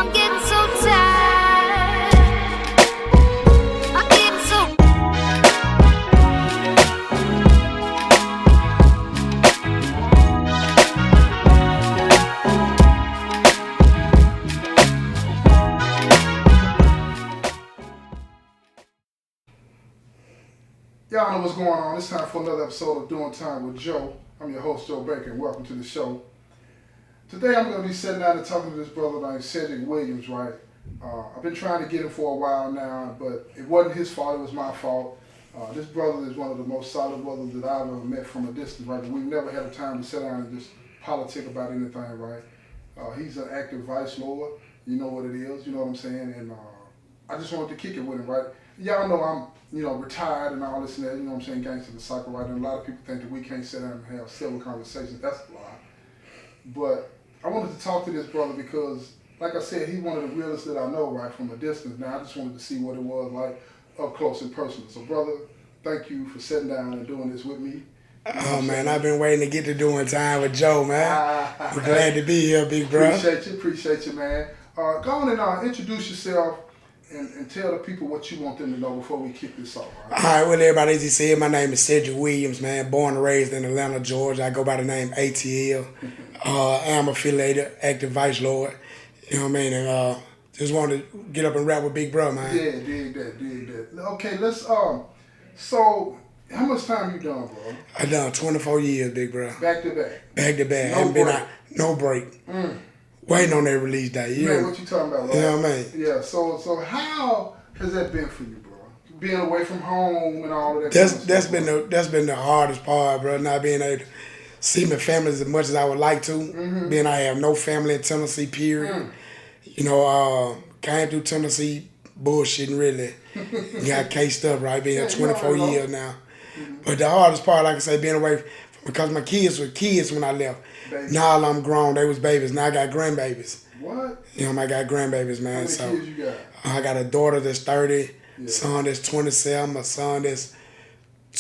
I'm getting so tired. I'm getting so. Y'all know what's going on. It's time for another episode of Doing Time with Joe. I'm your host, Joe Baker, and welcome to the show. Today I'm going to be sitting down and talking to this brother named Cedric Williams, right? I've been trying to get him for a while now, but it wasn't his fault, it was my fault. This brother is one of the most solid brothers that I've ever met from a distance, right? We've never had a time to sit down and just politic about anything, right? He's an active vice lord, you know what it is, you know what I'm saying? And I just wanted to kick it with him, right? Y'all know I'm, retired and all this and that, you know what I'm saying, gangster the cycle, right? And a lot of people think that we can't sit down and have civil conversations. That's a lie. But I wanted to talk to this brother because, like I said, he's one of the realest that I know, right, from a distance. Now, I just wanted to see what it was like up close and personal. So, brother, thank you for sitting down and doing this with me. Oh, man, I've been waiting to get to Doing Time with Joe, man. I'm glad to be here, big bro. Appreciate you, man. Go on and introduce yourself and tell the people what you want them to know before we kick this off. All right, well, everybody, as you said, my name is Cedric Williams, man. Born and raised in Atlanta, Georgia. I go by the name ATL. I'm affiliated, active vice lord. You know what I mean? And just wanted to get up and rap with big bro, man. Yeah, dig that. Okay, let's, so how much time you done, bro? I done 24 years, big bro. Back to back? Back to back. No Haven't break? Been out, no break. Waiting on that release day. You know what you talking about, right? You know what I mean? Yeah, so how has that been for you, bro? Being away from home and all of that. That's been the hardest part, bro. Not being able to see my family as much as I would like to. Being I have no family in Tennessee, period. You know, came through Tennessee bullshitting really. Got cased up, right? Been here 24 years now. But the hardest part, like I say, being away because my kids were kids when I left. Baby. Now I'm grown, they was babies. Now I got grandbabies. What? You know, I got grandbabies, man. How many kids you got? I got a daughter that's 30, son that's 27, a son that's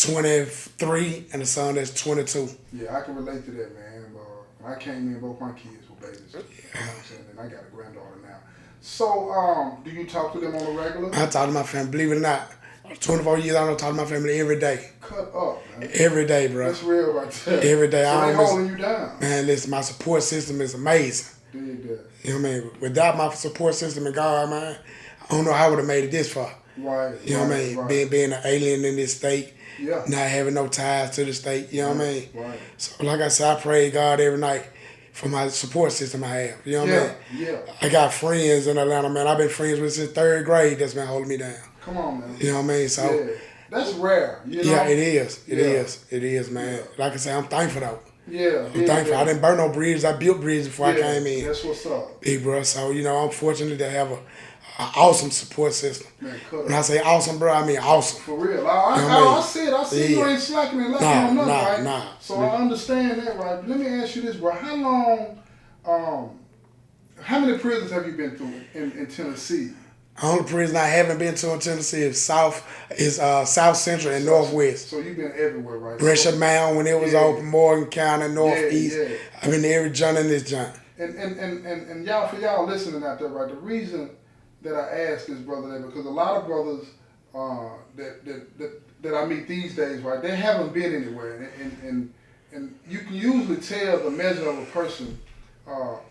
23, and a son that's 22. Yeah, I can relate to that, man. When I came in, both my kids were babies. Yeah. You know what I'm saying? And I got a granddaughter now. So, do you talk to them on a regular? I talk to my family, believe it or not. 24 years, I don't talk to my family every day. Cut up, man. Every day, bro. That's real right there. Every day. So they holding you down. Man, listen, my support system is amazing. Dig that. You know what I mean? Without my support system and God, man, I don't know how I would have made it this far. Right. You know what I mean? Right. Being an alien in this state, yeah. Not having no ties to the state, you know what I mean? Right. So like I said, I pray God every night for my support system I have. You know what I mean? Yeah. I got friends in Atlanta, man. I've been friends with since 3rd grade that's been holding me down. Come on, man. You know what I mean? So yeah. That's rare, you know? Yeah, it is. It is, man. Yeah. Like I said, I'm thankful though. Yeah. I'm thankful. I didn't burn no bridges. I built bridges before I came in. That's what's up. Big bro. So, I'm fortunate to have an awesome support system. Man, when I say awesome, bro, I mean awesome. For real. I see you ain't slacking and lacking on nothing, right? Nah. So I understand that, right? Let me ask you this, bro. How long, how many prisons have you been through in Tennessee? The only prison I haven't been to in Tennessee is South Central and Northwest. So you've been everywhere, right? Brescia Mound when it was open, Morgan County, Northeast. Yeah. I've been to every joint in this joint. And y'all, for y'all listening out there, right? The reason that I ask this brother that because a lot of brothers that I meet these days, right? They haven't been anywhere, and you can usually tell the measure of a person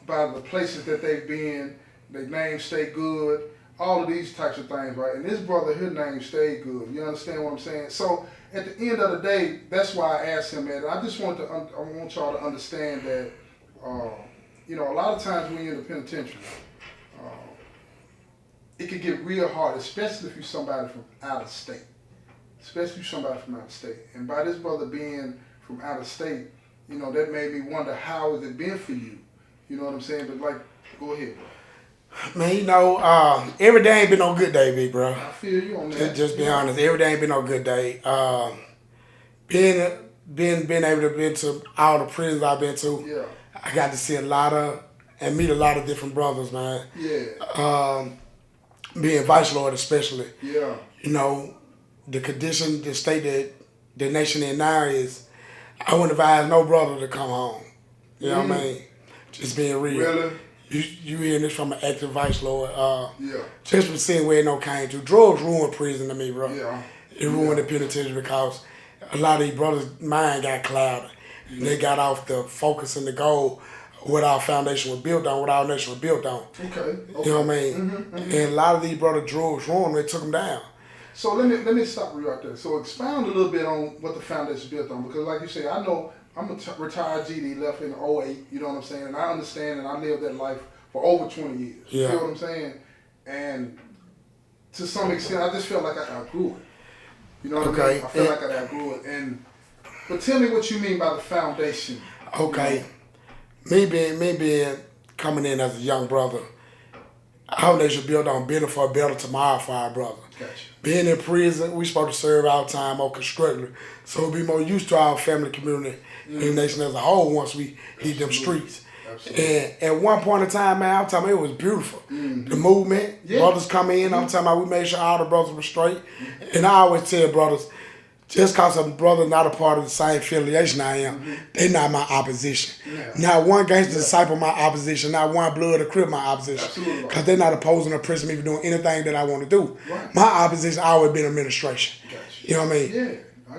by the places that they've been. Their names stay good. All of these types of things, right? And this brother, his name stayed good. You understand what I'm saying? So at the end of the day, that's why I asked him that. I just want y'all to understand that, a lot of times when you're in the penitentiary, it can get real hard, especially if you're somebody from out of state. And by this brother being from out of state, that made me wonder how has it been for you? You know what I'm saying? But go ahead, bro. Man, every day ain't been no good day, big bro. I feel you on that. Just be honest, every day ain't been no good day. Being able to be to all the prisons I've been to, I got to see a lot of and meet a lot of different brothers, man. Yeah. Being vice lord especially. Yeah. The condition, the state that the nation in now is, I wouldn't advise no brother to come home. You know what I mean? Just being real. Really? you hearing this from an active vice lord. Yeah. Just from seeing where it no came to. Drugs ruined prison to me, bro. Yeah. It ruined the penitentiary because a lot of these brothers' mind got clouded. They got off the focus and the goal of what our foundation was built on, what our nation was built on. Okay. You know what I mean? And a lot of these brothers' drugs ruined them. They took them down. So let me stop you right there. So expound a little bit on what the foundation is built on, because like you say, I know I'm a retired GD, left in '08. You know what I'm saying? And I understand, and I lived that life for over 20 years. Yeah. You feel what I'm saying? And to some extent, I just felt like I outgrew it. You know what I mean? I felt like I outgrew it. But tell me what you mean by the foundation. Okay. Me being coming in as a young brother, our nation built on building for a better tomorrow for our brother. Gotcha. Being in prison, we supposed to serve our time more constructively, so we'll be more used to our family, community, and the nation as a whole once we hit them streets. Absolutely. And at one point in time, man, I'm talking about it was beautiful. The movement, brothers come in, I'm talking about we made sure all the brothers were straight. And I always tell brothers, just because a brother not a part of the same affiliation I am, they not my opposition. Not one gangster disciple my opposition, not one blood or crib my opposition. Because they're not opposing or pressing me for doing anything that I want to do. Right. My opposition always been administration. Gotcha. You know what I mean? Yeah.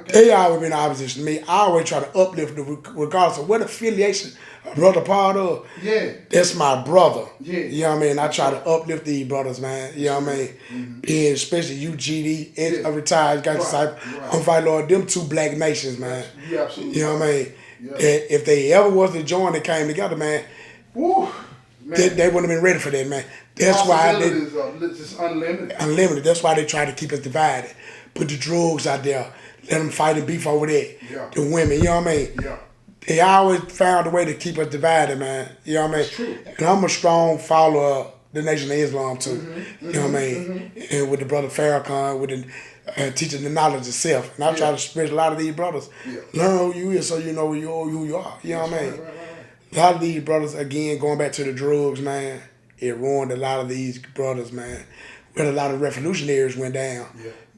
They always been in opposition to me. I always try to uplift them regardless of what affiliation a brother part of. Yeah. That's my brother. Yeah. You know what I mean? I try to uplift these brothers, man. You know what I mean? Being especially UGD, a retired guy disciple. I'm fighting Lord, them two black nations, man. Yeah, absolutely. You know what I mean? Yeah. That if they ever was to join, they came together, man. Woo. They wouldn't have been ready for that, man. That's why they it's unlimited. Unlimited. That's why they try to keep us divided. Put the drugs out there. Let them fight and beef over that. Yeah. The women, you know what I mean? Yeah. They always found a way to keep us divided, man. You know what I mean? That's true. And I'm a strong follower of the Nation of Islam, too. You know what I mean? And with the brother Farrakhan, with the teaching the knowledge of self. And I try to spread a lot of these brothers. Learn who you is so you know who you are. You know what I mean? Right. A lot of these brothers, again, going back to the drugs, man, it ruined a lot of these brothers, man. Where a lot of revolutionaries went down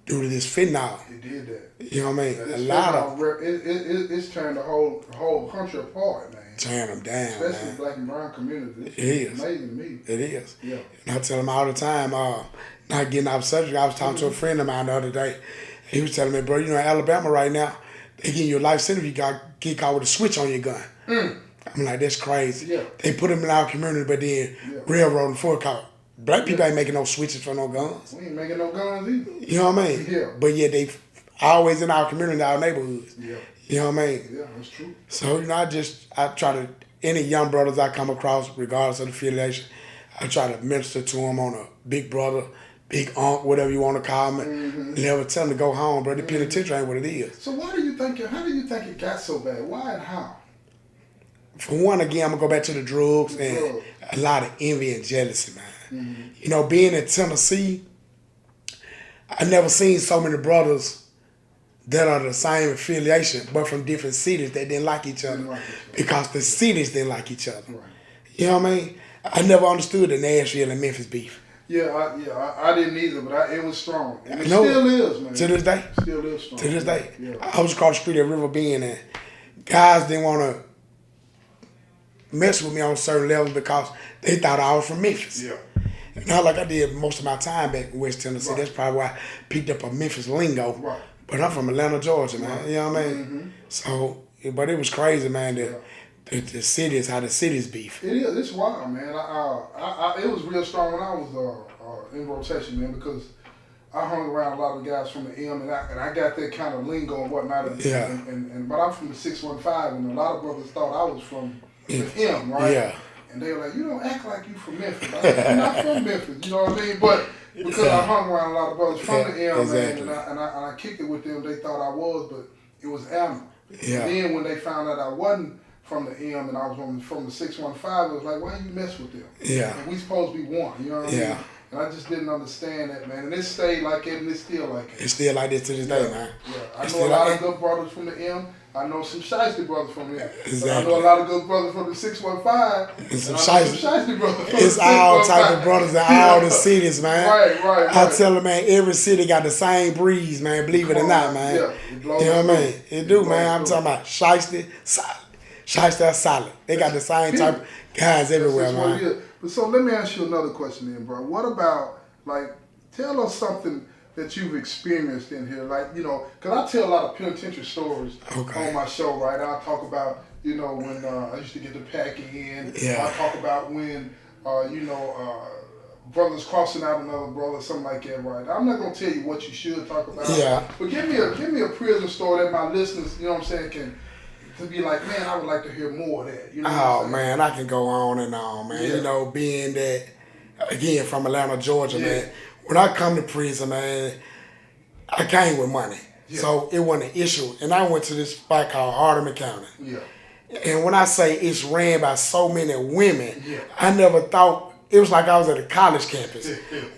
due to this fentanyl. It did that. You know what I mean? It's A lot of it's turned the whole country apart, man. turn them down, Especially man. the black and brown community. It is. Amazing to me. It is. Yeah. And I tell them all the time, not getting off subject, I was talking to a friend of mine the other day. He was telling me, bro, you know, in Alabama right now, they give you a life sentence if you get caught with a switch on your gun. I'm like, that's crazy. Yeah. They put them in our community, but then railroading for a car. Black people ain't making no switches for no guns. We ain't making no guns either. You know what I mean? Yeah. But yet they always in our community, our neighborhoods. Yeah. You know what I mean? Yeah, that's true. So, you know, I try to, any young brothers I come across, regardless of the affiliation, I try to minister to them on a big brother, big aunt, whatever you want to call them. Never tell them to go home, bro. The penitentiary ain't what it is. So how do you think it got so bad? Why and how? For one, again, I'm going to go back to the drugs and a lot of envy and jealousy, man. You know, being in Tennessee, I never seen so many brothers that are the same affiliation, but from different cities that didn't like each other because the cities didn't like each other. Right. You know what I mean? I never understood the Nashville and Memphis beef. I didn't either, but it was strong. And it No. still is, man. To this day. Still is strong. To this day. Yeah. I was across the street at River Bend and guys didn't want to mess with me on certain levels because they thought I was from Memphis. Yeah. Not like I did most of my time back in West Tennessee. Right. That's probably why I picked up a Memphis lingo. Right. But I'm from Atlanta, Georgia, man. Right. You know what I mean? So, but it was crazy, man, that the cities, how the cities beef. It is. It's wild, man. It was real strong when I was in rotation, man, because I hung around a lot of the guys from the M, and I got that kind of lingo and whatnot. But I'm from the 615, and a lot of brothers thought I was from the M, right? Yeah. And they were like, you don't act like you from Memphis. I said, I'm not from Memphis, you know what I mean? But because I hung around a lot of brothers from the M, exactly. man, and I kicked it with them, they thought I was, but it was Alma. Yeah. And then when they found out I wasn't from the M and I was from the 615, it was like, why you mess with them? Yeah. And we supposed to be one, you know what I mean? And I just didn't understand that, man. And it stayed like it, and it's still like it. It's still like this to this day, man. Yeah. I know a lot of good brothers from the M. I know some shiesty brothers from there. Exactly. I know a lot of good brothers from the 615. And some shiesty brothers from it's the all 615. type of brothers in all the cities, man. Right. I tell them, man, every city got the same breeze, man. Believe it or not, man. Yeah. You know what I mean? It do, man. I'm talking about shiesty, solid. Shiesty are solid. They got the same type of guys everywhere, man. But so let me ask you another question then, bro. What about, like, tell us something that you've experienced in here, like, you know, because I tell a lot of penitentiary stories on my show, right? I'll talk about, you know, when I used to get the packing in. Yeah. I'll talk about when, you know, brothers crossing out another brother, something like that, right? I'm not gonna tell you what you should talk about. Yeah. But give me a prison story that my listeners, you know what I'm saying, can to be like, man, I would like to hear more of that. You know what I'm saying? Man, I can go on and on, man. Yeah. You know, being that again from Atlanta, Georgia, Yeah. man. When I come to prison, man, I came with money. Yeah. So it wasn't an issue. And I went to this spot called Hardeman County. Yeah. And when I say it's ran by so many women, Yeah. I never thought, it was like I was at a college campus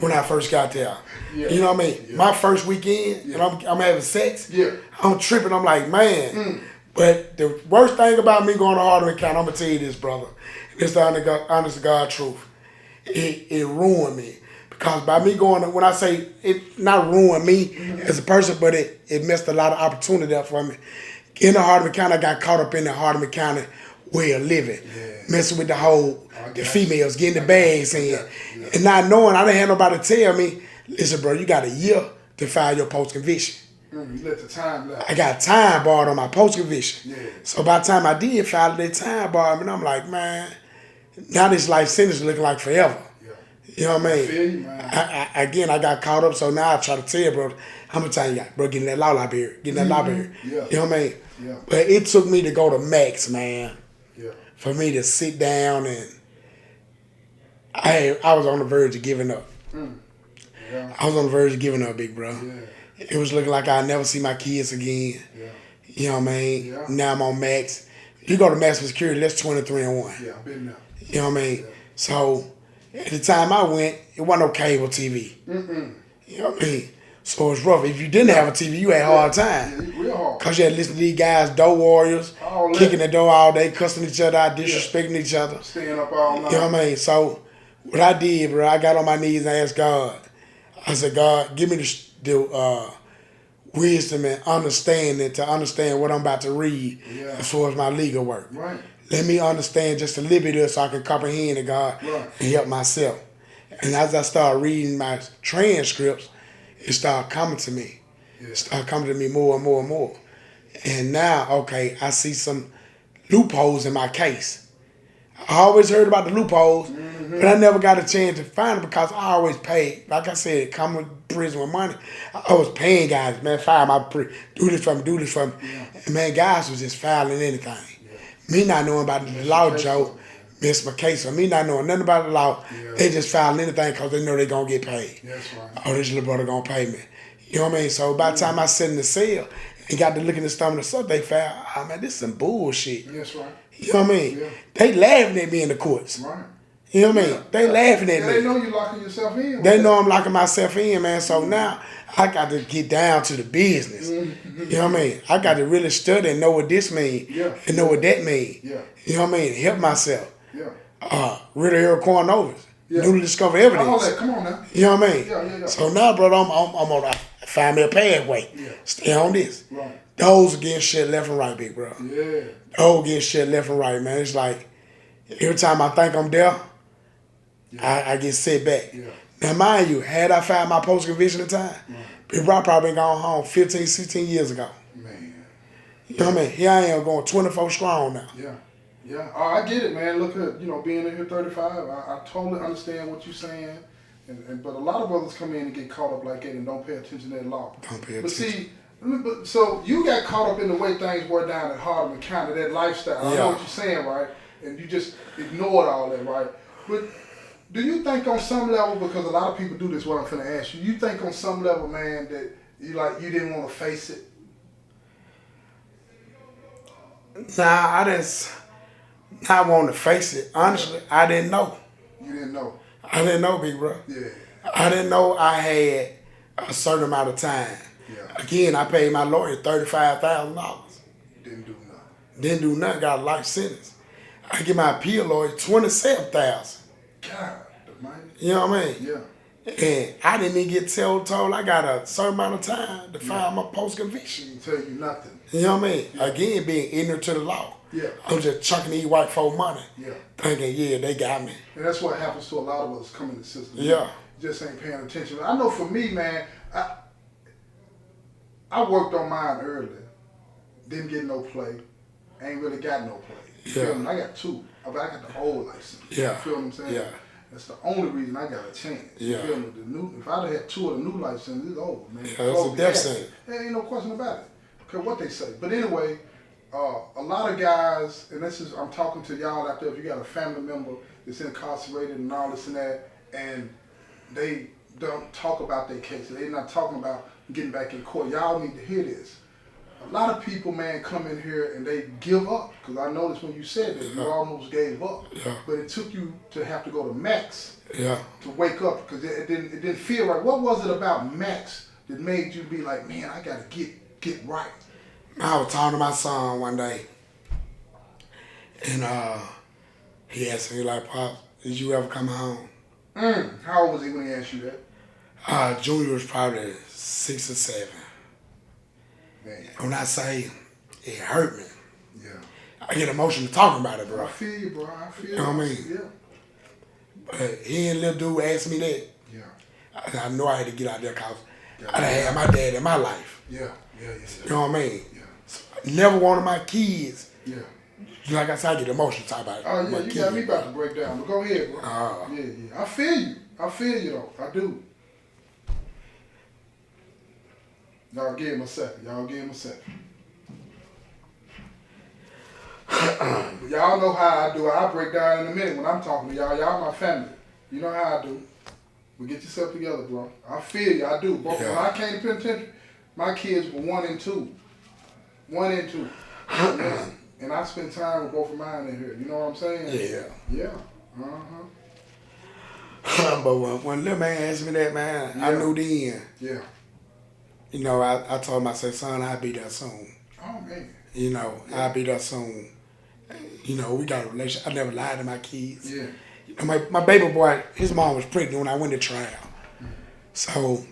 when I first got there. Yeah. You know what I mean? Yeah. My first weekend, Yeah. and I'm having sex, Yeah. I'm tripping. I'm like, man. But the worst thing about me going to Hardeman County, I'm going to tell you this, brother. It's the honest to God truth. It ruined me. Because by me going, when I say it not ruined me as a person, but it messed a lot of opportunity up for me. In the Hardeman County, I got caught up in the Hardeman County way of living. Yeah. Messing with the whole, the females, getting the bags in. Yeah. And not knowing, I didn't have nobody tell me, listen, bro, you got a year to file your post-conviction. You let the time left. I got time barred on my post-conviction. Yeah. So by the time I did file that time bar, I'm like, man, now this life sentence looking like forever. Yeah. You know what I mean? I feel you, man. Again, I got caught up, so now I try to tell you, bro, how much time you got? Bro, get in that law library. Get in that library. Yeah. You know what I mean? Yeah. But it took me to go to max, man, Yeah. for me to sit down and I was on the verge of giving up. Yeah. I was on the verge of giving up, big bro. Yeah. It was looking like I'd never see my kids again. Yeah. You know what I mean? Yeah. Now I'm on max. You go to maximum security, that's 23 and 1. Yeah, I've been there. You know what I mean? Yeah. So at the time I went, it wasn't no cable TV. You know what I mean? So it's rough. If you didn't have a TV, you had a hard time. Yeah, real hard. Because you had to listen to these guys, door warriors, All that. kicking the door all day, cussing each other out, disrespecting each other. Staying up all night. You know what I mean? So what I did, bro, I got on my knees and asked God. I said, God, give me the wisdom and understanding to understand what I'm about to read as far as my legal work. Right. Let me understand just a little bit of it so I can comprehend it, God, Right. and help myself. And as I started reading my transcripts, it started coming to me. Yeah. It started coming to me more and more and more. And now, okay, I see some loopholes in my case. I always heard about the loopholes, but I never got a chance to find them because I always paid. Like I said, coming to prison with money, I was paying guys, man, file my do this for me, do this for me. Yeah. And man, guys was just filing anything. Me not knowing about the law, Joe, missed my case. Or me not knowing nothing about the law, they just filing anything because they know they going to get paid. That's right. Oh, this little brother going to pay me. You know what I mean? So by the time I sat in the cell and got to look in the stomach of stuff they filed, man, this is some bullshit. That's right. You know what I mean? Yeah. They laughing at me in the courts. Right. You know what I mean? They laughing at Yeah, me. they know you locking yourself in. They know I'm locking myself in, man. So now I got to get down to the business. You know what I mean? I got to really study and know what this means and know what that means. Yeah. You know what I mean? Help myself. Yeah. Riddle Error Corn Overs. Yeah. Newly discovered evidence. All that. Come on now. You know what I mean? Yeah. So now, brother, I'm on a find me a pathway. Yeah. Stay on this. Right. Those are getting shit left and right, big bro. Yeah. Those getting shit left and right, man. It's like every time I think I'm there, I get set back. Yeah. Now, mind you, had I filed my post-conviction at the time, big bro, I probably been gone home 15, 16 years ago. Man. You know what I mean? Here I am going 24 strong now. Yeah. Yeah. Oh, I get it, man. Look at, being in here 35, I totally understand what you're saying. But a lot of brothers come in and get caught up like that and don't pay attention to that law. Don't pay But attention. see, so you got caught up in the way things were down at Hardeman County, that lifestyle. I know what you're saying, right? And you just ignored all that, right? But do you think on some level, because a lot of people do this, what I'm finna ask you, you think on some level, man, that you didn't want to face it? Nah, I didn't not want to face it. Honestly, I didn't know. You didn't know? I didn't know, big bro. Yeah. I didn't know I had a certain amount of time. Yeah. Again, I paid my lawyer $35,000. Didn't do nothing. Didn't do nothing, got a life sentence. I give my appeal lawyer $27,000. God, the money. You know what I mean? Yeah. And I didn't even get told I got a certain amount of time to file my post-conviction. She didn't tell you nothing. You know what I mean? Again, being ignorant to the law. Yeah. I'm just chucking these white folk money. Yeah. Thinking, yeah, they got me. And that's what happens to a lot of us coming in the system. Yeah. Just ain't paying attention. I know for me, man, I worked on mine early. Didn't get no play. Ain't really got no play. You feel me? I got 2. But I got the old license. Yeah. You feel what I'm saying? Yeah. That's the only reason I got a chance. You feel me? If I'd have had 2 of the new licenses, it's over, man. Yeah, that's a death sentence. There ain't no question about it. Okay, what they say. But anyway, a lot of guys, and this is, I'm talking to y'all out there, if you got a family member that's incarcerated and all this and that, and they don't talk about their cases. They're not talking about getting back in court. Y'all need to hear this. A lot of people, man, come in here and they give up. Because I noticed when you said that, you almost gave up. Yeah. But it took you to have to go to Max Yeah. to wake up because it didn't feel right. What was it about Max that made you be like, man, I got to get right? I was talking to my son one day, and he asked me, like, Pop, did you ever come home? How old was he when he asked you that? Junior was probably 6 or 7. Man. When I say it hurt me, Yeah. I get emotional talking about it, bro. I feel you, bro. I feel you. You know what I mean? Yeah. But he and little dude asked me that. Yeah. I know I had to get out there because I done had my dad in my life. Yeah. You know what I mean? Yeah. So I never wanted my kids. Yeah. Like I said, I get emotional talking about it. Oh, yeah, my you kids, got me about to break down. But go ahead, bro. Yeah. I feel you. I feel you, though. I do. Y'all give him a second. But y'all know how I do it. I'll break down in a minute when I'm talking to y'all. Y'all my family. You know how I do. But get yourself together, bro. I feel you. I do. But when I came to penitentiary, my kids were 1 and 2. 1 and 2. And I spent time with both of mine in here. You know what I'm saying? Yeah. But when little man asked me that, man, I knew then. Yeah. You know, I told him, I said, son, I'll be there soon. Oh, man. You know, I'll be there soon. You know, we got a relationship. I never lied to my kids. Yeah. You know, my baby boy, his mom was pregnant when I went to trial. So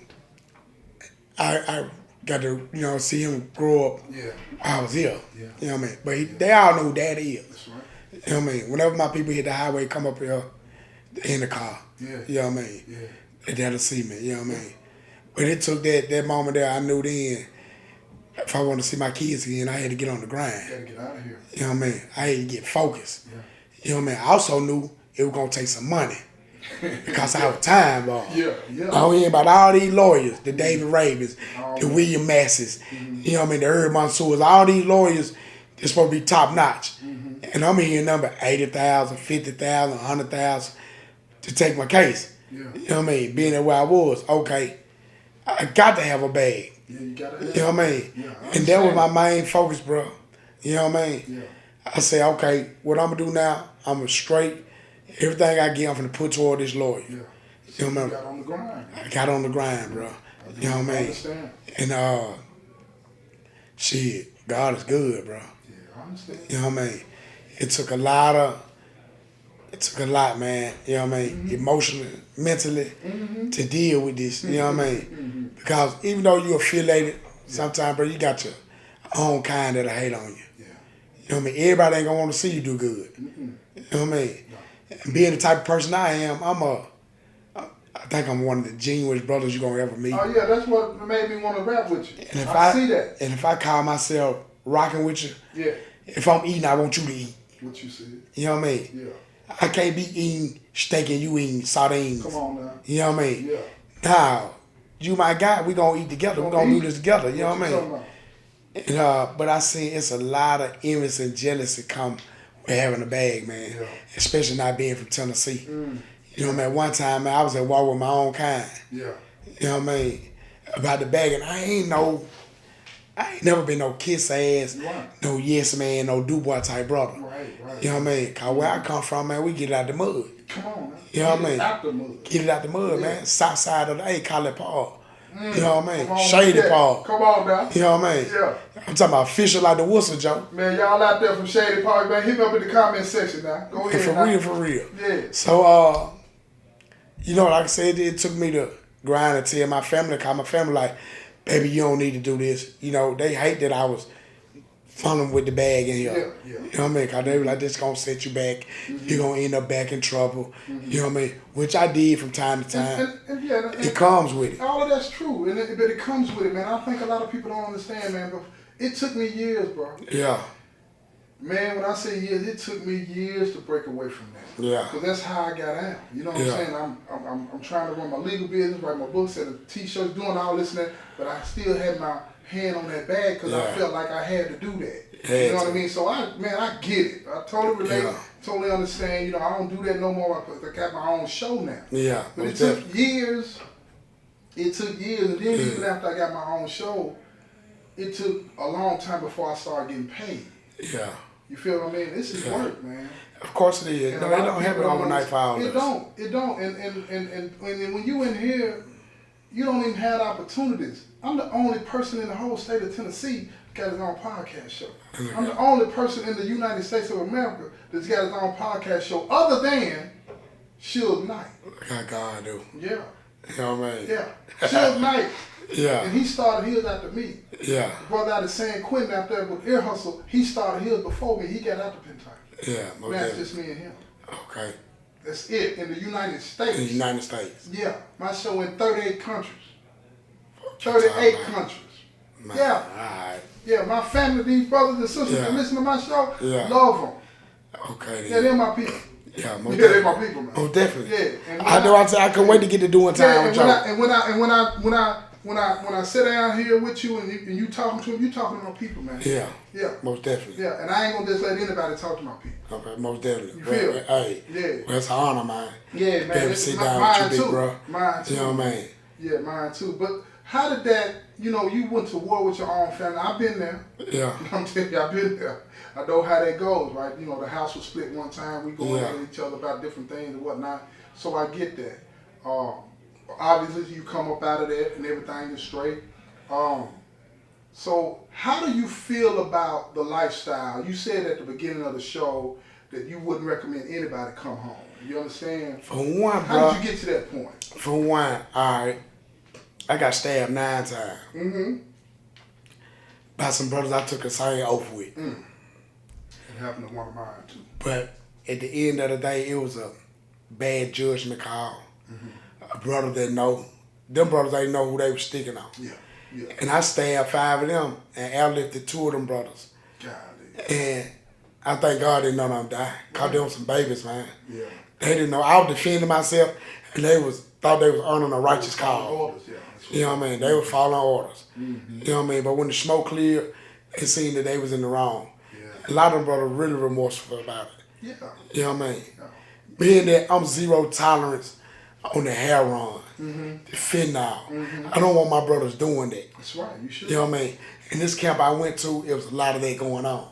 I got to, you know, see him grow up. Yeah. I was here. Yeah. You know what I mean? But they all know who daddy is. That's right. You know what I mean? Whenever my people hit the highway, come up here in the car. Yeah. You know what I mean? Yeah. They'll see me. You know what I mean? But it took that moment there, I knew then, if I wanted to see my kids again, I had to get on the grind. Gotta get out of here. You know what I mean? I had to get focused. Yeah. You know what I mean? I also knew it was going to take some money because I was time bomb. Yeah. I don't hear about all these lawyers, the David Ravens, the William Masses, you know what I mean, the Herb Mansours, all these lawyers, they're supposed to be top notch. And I'm hearing number 80,000, 50,000, 100,000 to take my case. Yeah. You know what I mean? Being there where I was, okay, I got to have a bag. Yeah, you gotta have You know what I mean? Yeah, And that was my main focus, bro. You know what I mean? Yeah. I say, okay, what I'm gonna do now, I'm gonna straight everything I get, I'm gonna put toward this lawyer. Yeah. You know what I mean? You got on the grind. I got on the grind, bro. You know what I mean? Understand. And shit, God is good, bro. Yeah, I understand. You know what I mean? It took a lot, man. You know what I mean? Emotionally, mentally, to deal with this. You know what I mean? Because even though you're affiliated, sometimes, bro, you got your own kind that'll hate on you. Yeah. You know what I mean? Everybody ain't gonna want to see you do good. You know what I mean? And being the type of person I am, I think I'm one of the genuinest brothers you're gonna ever meet. Oh yeah, that's what made me want to rap with you. And if I see that. And if I call myself rocking with you, Yeah. if I'm eating, I want you to eat. What you said. You know what I mean? Yeah. I can't be eating steak and you eating sardines. Come on now. You know what I mean? Yeah. Now, you my guy, we gonna eat together. We gonna do this together. You know what I mean? About? And, but I seen it's a lot of envy and jealousy come with having a bag, man. Yeah. Especially not being from Tennessee. You know what I mean? One time, man, I was at war with my own kind. Yeah. You know what I mean? About the bag, and I ain't never been no kiss ass, Right. no yes man, no do boy type brother. Right. You know what I mean? Cause where I come from, man, we get it out the mud. Come on now. You know what I mean? Out the mud. Get it out the mud, man. South side of the A, call it Paul. You know what I mean? Come on, Shady yeah. Paul. Come on now. You know what I mean? Yeah. I'm talking about official like the whistle, Joe. Man, y'all out there from Shady Park, man, hit me up in the comment section now. Go ahead. now. For real. Yeah. So, you know, like I said, it took me to grind and tell my family, call my family like, baby, you don't need to do this. You know, they hate that I was funnel with the bag in here. Yeah, yeah. You know what I mean? Because they were like, this going to set you back. You're going to end up back in trouble. You know what I mean? Which I did from time to time. And It comes with it. all of that's true, but it comes with it, man. I think a lot of people don't understand, man, but it took me years, bro. Yeah. Man, when I say years, it took me years to break away from that. Yeah. Because that's how I got out. You know what I'm saying? I'm trying to run my legal business, write my books, sell T-shirts, doing all this and that, but I still had my hand on that bag because I felt like I had to do that. You know what I mean? So I get it. I totally relate, totally understand. You know, I don't do that no more because I got my own show now. Yeah. But it took years. And then even after I got my own show, it took a long time before I started getting paid. Yeah. You feel what I mean? This is work, man. Of course it is. No, it don't happen overnight for all of us. It don't. And when you in here, you don't even have opportunities. I'm the only person in the whole state of Tennessee got his own podcast show. I'm the only person in the United States of America that's got his own podcast show other than Suge Knight. Like God do. Yeah. You know what I mean? Yeah. Suge Knight. Yeah. And he started his after me. Yeah. The brother out of San Quentin out there with Ear Hustle, he started his before me. He got out the Pentateuch. Yeah. Now it's just me and him. Okay. That's it in the United States. In the United States. Yeah. My show in 38 countries. 38 countries. Man. Yeah. All right. Yeah, my family, these brothers and sisters that listen to my show, love them. Okay. Yeah, they're my people. Yeah, they're my people, man. Oh, definitely. Yeah. And I know. I couldn't wait to get to doing time with y'all. When I sit down here with you and you talking to them, you talking to my people, man. Yeah. Yeah. Most definitely. Yeah, and I ain't gonna just let anybody talk to my people. Okay, most definitely. You feel? Hey. Yeah. Well, it's an honor, man. Yeah, man. It's sit down mine with you, too. big bro. Mine too. You know what I mean? Yeah, mine too. But how did that? You know, you went to war with your own family. I've been there. Yeah. I'm telling you, I've been there. I know how that goes, right? You know, the house was split one time. We going at each other about different things and whatnot. So I get that. Obviously, you come up out of that and everything is straight. So how do you feel about the lifestyle? You said at the beginning of the show that you wouldn't recommend anybody come home. You understand? For one, how bro. did you get to that point? For one, all right. I got stabbed 9 times. Mm-hmm. By some brothers I took a same oath with. It happened to one of mine too. But at the end of the day, it was a bad judgment call. A brother that know, them brothers ain't know who they were sticking on. Yeah, yeah. And I stabbed 5 of them and airlifted 2 of them brothers. Golly. And I thank God they none of them died. Cause they were some babies, man. Yeah. They didn't know. I was defending myself and they thought they was earning a righteous call. Orders, yeah. You know what I mean? They were following orders. You know what I mean? But when the smoke cleared, they seen that they was in the wrong. Yeah. A lot of them brothers really remorseful about it. Yeah. You know what I mean? Yeah. Being that I'm zero tolerance on the heroin, the fentanyl. I don't want my brothers doing that. That's right. You should. You know what I mean? In this camp I went to, it was a lot of that going on.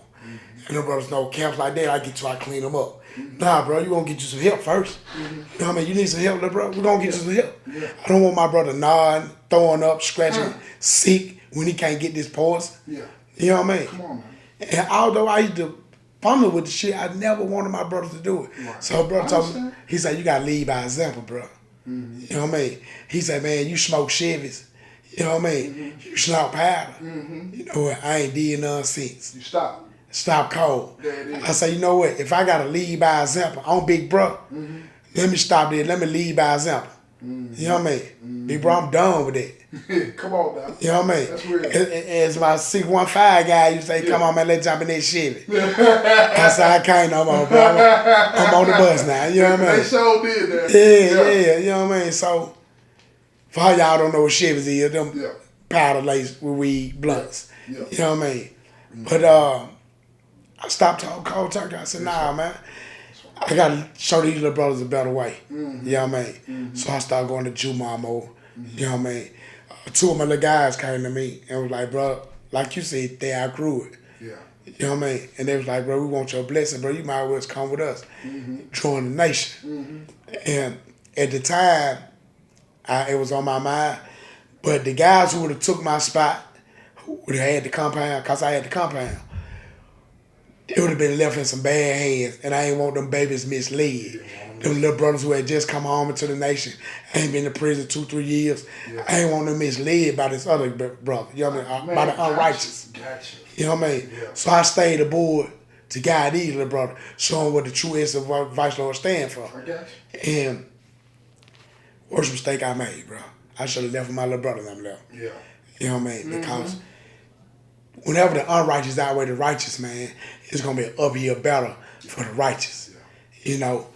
And the brothers know camps like that, I clean them up. Nah, bro, you gonna get you some help first. You know what I mean? You need some help, little bro. We're gonna get you some help. Yeah. I don't want my brother nodding, throwing up, scratching, sick when he can't get this poison. Yeah. You know what I mean? Come on, man. And although I used to fumble with the shit, I never wanted my brothers to do it. Right. So bro I told me, understand. he said, you gotta lead by example, bro. You know what I mean? He said, man, you smoke Chevys. You know what I mean? You snort powder. You know what? I ain't did none since. You stop. Stop cold. There it is. I say, you know what? If I gotta lead by example, I'm big bro. Let me stop there. Let me lead by example. You know what I mean? Big bro, I'm done with that. Come on now. You know what I mean? That's real. As my 615 guy, you say, come on, man, let's jump in that Chevy. I said, I can't no more, bro. I'm on the bus now. You know what I mean? They sure did that. Yeah. You know what I mean? So, for all y'all don't know what Chevys is, them powder laced with weed blunts. Yeah. You know what I mean? But I stopped talking cold turkey. I said, nah, man. I gotta show these little brothers a better way. You know what I mean? So I started going to Juma more. You know what I mean? 2 of my little guys came to me and was like, bro, like you said, they outgrew it. Yeah. You know what I mean? And they was like, bro, we want your blessing, bro. You might as well come with us. Join the nation. And at the time, it was on my mind. But the guys who would have took my spot, who would have had the compound, because I had the compound, it would have been left in some bad hands, and I ain't want them babies misled. Them little brothers who had just come home into the nation, ain't been in prison 2-3 years. Yeah. I ain't want them misled by this other brother. You know what I mean? Man, By the unrighteous. Gotcha. You know what I mean? Yeah. So I stayed aboard to guide these little brothers, show them what the true essence of Vice Lord stand for. I got you. And worst mistake I made, bro. I should have left with my little brother and them left. Yeah. You know what I mean? Because whenever the unrighteous outweigh the righteous, man, it's going to be an uphill battle for the righteous. Yeah. You know,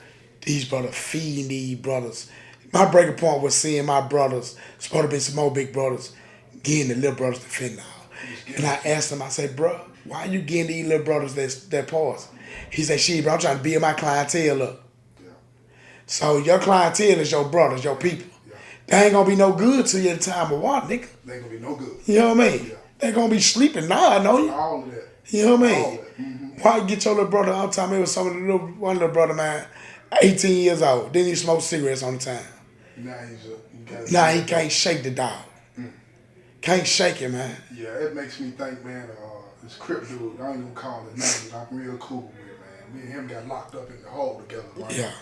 these brothers feeding these brothers. My breaking point was seeing my brothers, supposed to be some more big brothers, getting the little brothers to fentanyl. And I asked him, I said, bro, why you getting these little brothers that pause? He said, shit, bro, I'm trying to build my clientele up. Yeah. So your clientele is your brothers, your people. Yeah. They ain't gonna be no good to you at the time of war, nigga. They ain't gonna be no good. You know what I mean? Yeah. They gonna be sleeping now, I know you. All of that. You know what I All mean? of that. Mm-hmm. Why get your little brother, I'm talking, it was one little brother, man, 18 years old, didn't even smoke cigarettes on the time. Now he can't shake the dog. Can't shake it, man. Yeah, it makes me think, man, this Crip dude, I ain't gonna call his name, but I'm real cool with, man. Me and him got locked up in the hole together, right? Yeah.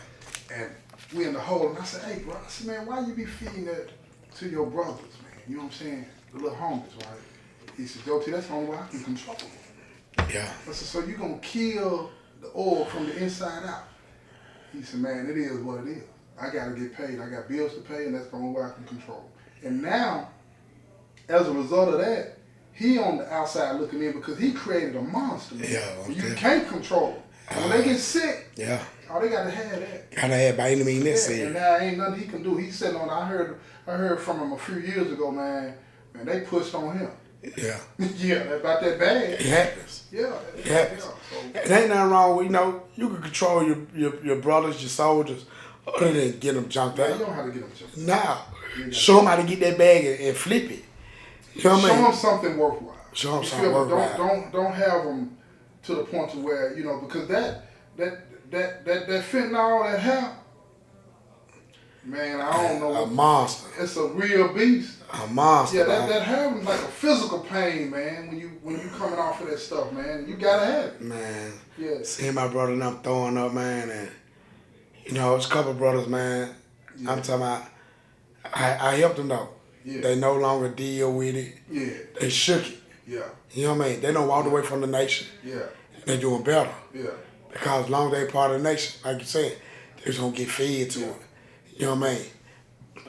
And we in the hole, and I said, hey, bro, I said, man, why you be feeding that to your brothers, man? You know what I'm saying? The little homies, right? He said, Joe T, that's the only way I can control them. Yeah. I said, so you gonna kill the oil from the inside out? He said, man, it is what it is. I gotta get paid. I got bills to pay, and that's the only way I can control. And now, as a result of that, he on the outside looking in because he created a monster, man. Yeah, okay. You can't control them. And when they get sick, Yeah. oh, they gotta have that. Gotta have by any means necessary. And now ain't nothing he can do. He's sitting on. I heard from him a few years ago, man. Man, they pushed on him. Yeah. Yeah, about that bag. It happens. Yeah, It happens. Yeah, It ain't nothing wrong with, you can control your brothers, your soldiers, other than get them jumped you out. know how to get them jumped. Now, show them how to get that bag and flip it. You know what I Show mean? them something worthwhile. Show them You something feel me? worthwhile. Don't have them to the point to where because that fentanyl that happened, man, I don't know. A monster. It's a real beast. A monster. Yeah, man. that happens like a physical pain, man. When you coming off of that stuff, man, you gotta have it. Man. Yeah. Seeing my brother and I'm throwing up, man, and it's a couple brothers, man. Yeah. I'm talking about. I helped them though. Yeah. They no longer deal with it. Yeah. They shook it. Yeah. You know what I mean? They don't walk away from the nation. Yeah. They doing better. Yeah. Because as long as they part of the nation, like you said, they're just gonna get fed to Yeah. it. You know what I mean?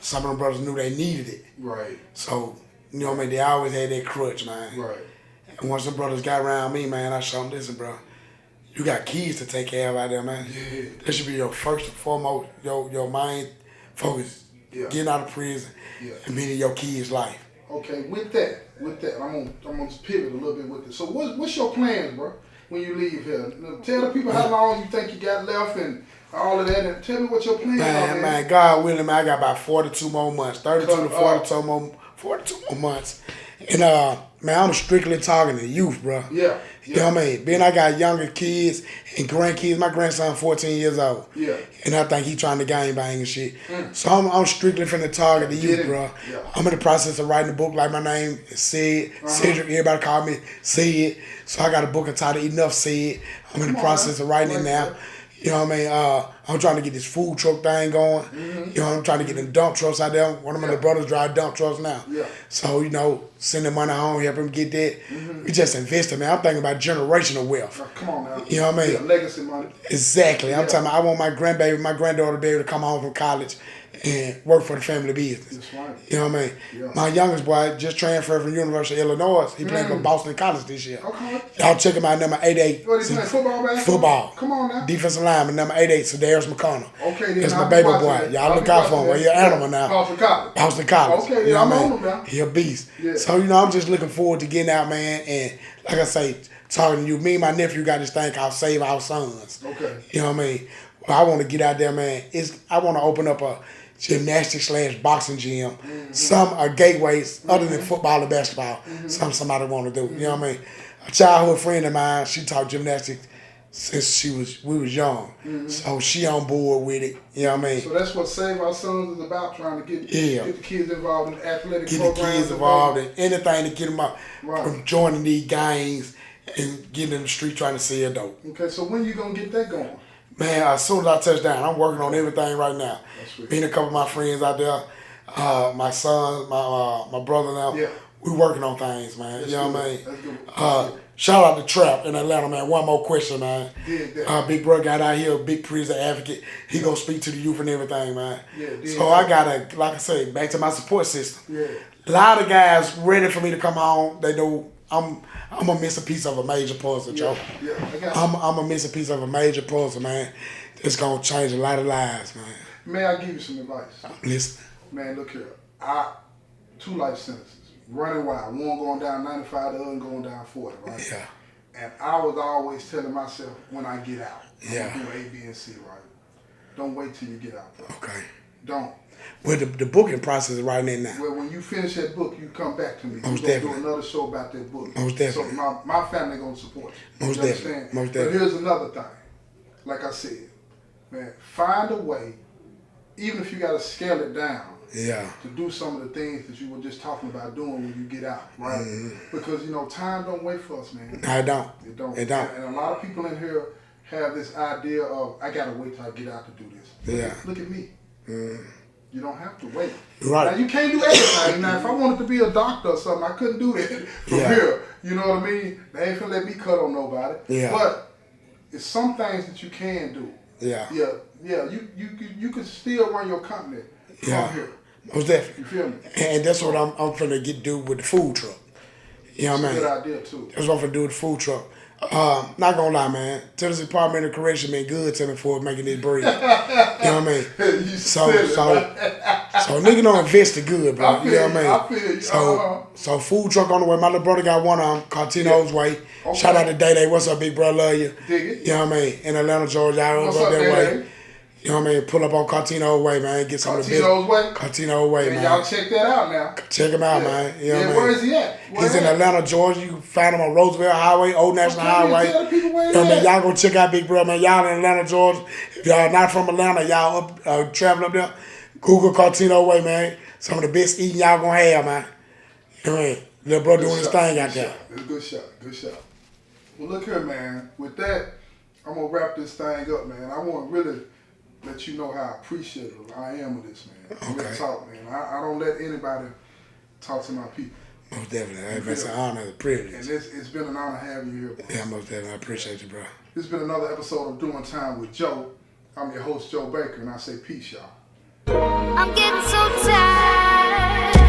Some of them brothers knew they needed it. Right. So, you know what I mean? They always had that crutch, man. Right. And once the brothers got around me, man, I showed them, listen, bro, you got kids to take care of out there, man. Yeah. That should be your first and foremost, your main focus. Yeah. Getting out of prison Yeah. and being in your kids' life. Okay, with that, I'm gonna pivot a little bit with this. So what's your plans, bro, when you leave here? Tell the people how long you think you got left and all of that, and tell me what your plans are, Man, God willing, man, I got about 42 more months, 32 to 42 more months. And man, I'm strictly talking to youth, bro. Yeah. You know what I mean? Then I got younger kids and grandkids. My grandson 14 years old. Yeah. And I think he trying to gang bang and shit. So I'm strictly finna target the youth, bro. Yeah. I'm in the process of writing a book like my name is Cedric. Cedric, everybody call me Ced. So I got a book entitled Enough Ced. I'm in the process of writing it now. You know what I mean? I'm trying to get this food truck thing going. You know, I'm trying to get them dump trucks out there. One of my little brothers drive dump trucks now. Yeah. So, send the money home, help him get that. We just invested, man. I'm thinking about generational wealth. Oh, come on now. You know what I mean? Yeah, legacy money. Exactly. I'm talking about, I want my granddaughter to be able to come home from college and work for the family business. That's right. You know what I mean? Yeah. My youngest boy just transferred from University of Illinois. He playing for Boston College this year. Okay. Y'all check him out, number 88. What, he playing football, basketball? Football. Come on now. Defensive lineman, number 88, Sedaris McConnell. Okay, then That's I'll my be baby watching boy. that. Y'all I'll look be out for him. watching He an that. animal now. Boston College. Boston College. Okay, you know I'm what I on mean? him now. He a beast. Yeah. So, I'm just looking forward to getting out, man. And like I say, talking to you, me and my nephew got this thing called Save Our Sons. Okay. You know what I mean? Well, I want to get out there, man. I want to open up a gymnastics/boxing gym. Some are gateways other than football and basketball. Somebody want to do. You know what I mean? A childhood friend of mine, she taught gymnastics since we was young. So she on board with it. You know what I mean? So that's what Save Our Sons is about, trying to get the kids involved in athletic Get programs. the kids involved in anything to get them up from joining these gangs and getting in the street trying to sell dope. Okay, so when you gonna get that going? Man, as soon as I touch down, I'm working on everything right now. Meeting a couple of my friends out there, my son, my brother now. Yeah. We working on things, man. That's you know good. what I mean? That's good. Shout out to Trap in Atlanta, man. One more question, man. Yeah. Big bro got out here, big prison advocate. He gonna speak to the youth and everything, man. Yeah, so I gotta, like I say, back to my support system. Yeah. A lot of guys ready for me to come on. They know I'm gonna miss a piece of a major puzzle, Joe. Yeah, I got I'm gonna miss a piece of a major puzzle, man. It's gonna change a lot of lives, man. May I give you some advice? Listen. Man, look here. 2 life sentences. Running wild. One going down 95, the other going down 40, right? Yeah. And I was always telling myself, when I get out, Yeah. I'm doing A, B, and C, right? Don't wait till you get out, bro. Okay. Don't. Well, the booking process is right in now. Well, when you finish that book, you come back to me. Most We're going to definitely. do another show about that book. Most definitely. So my family going to support you. Most You definitely. understand? Most But definitely. here's another thing. Like I said, man, find a way, even if you got to scale it down, Yeah. to do some of the things that you were just talking about doing when you get out, right? Because, time don't wait for us, man. I don't. It don't. It don't. And a lot of people in here have this idea of, I got to wait till I get out to do this. Yeah. Look at me. You don't have to wait. Right. Now, you can't do everything. Now, if I wanted to be a doctor or something, I couldn't do that from Yeah. here. You know what I mean? They ain't finna let me cut on nobody. Yeah. But it's some things that you can do. Yeah. Yeah. You can still run your company from Yeah. here. Most definitely. You feel me? And that's what I'm finna do with the food truck. You know what I mean? Good idea, too. That's what I'm finna do with the food truck. Not gonna lie, man. Tennessee Department of Correction been good to me for making this bread. You know what I mean? You So silly, man. nigga don't invest it good, bro. I feel You know what I you, mean? I feel you. So food truck on the way. My little brother got one of them, Cartino's Way. Okay. Shout out to Day Day. What's up, big bro? Love you. Dig it. You know what I mean? In Atlanta, Georgia, I What's go up, that Day way. Day? You know what I mean? Pull up on Cartino's Way, man. Get some of the Cartino's Way? Cartino's Way, Man, man. y'all check that out now. Check him out, man. You know what I mean? Where is he at? He's in Atlanta, Georgia. You can find him on Roosevelt Highway, Old National Highway. Tell the people where You know what I he mean? at. Y'all go check out Big Bro, man. Y'all in Atlanta, Georgia. If y'all not from Atlanta, y'all up traveling up there, Google Cartino Way, man. Some of the best eating y'all gonna have, man. You know what I mean? Little bro doing his thing out there. It's a good shot. Good shot. Well, look here, man. With that, I'm going to wrap this thing up, man. I want to really let you know how appreciative I am of this, man. Okay. Real talk, man. I don't let anybody talk to my people. Most definitely. It's an honor, a privilege. And it's been an honor having you here, bro. Yeah, most definitely. I appreciate you, bro. This has been another episode of Doing Time with Joe. I'm your host, Joe Baker, and I say peace, y'all. I'm getting so tired.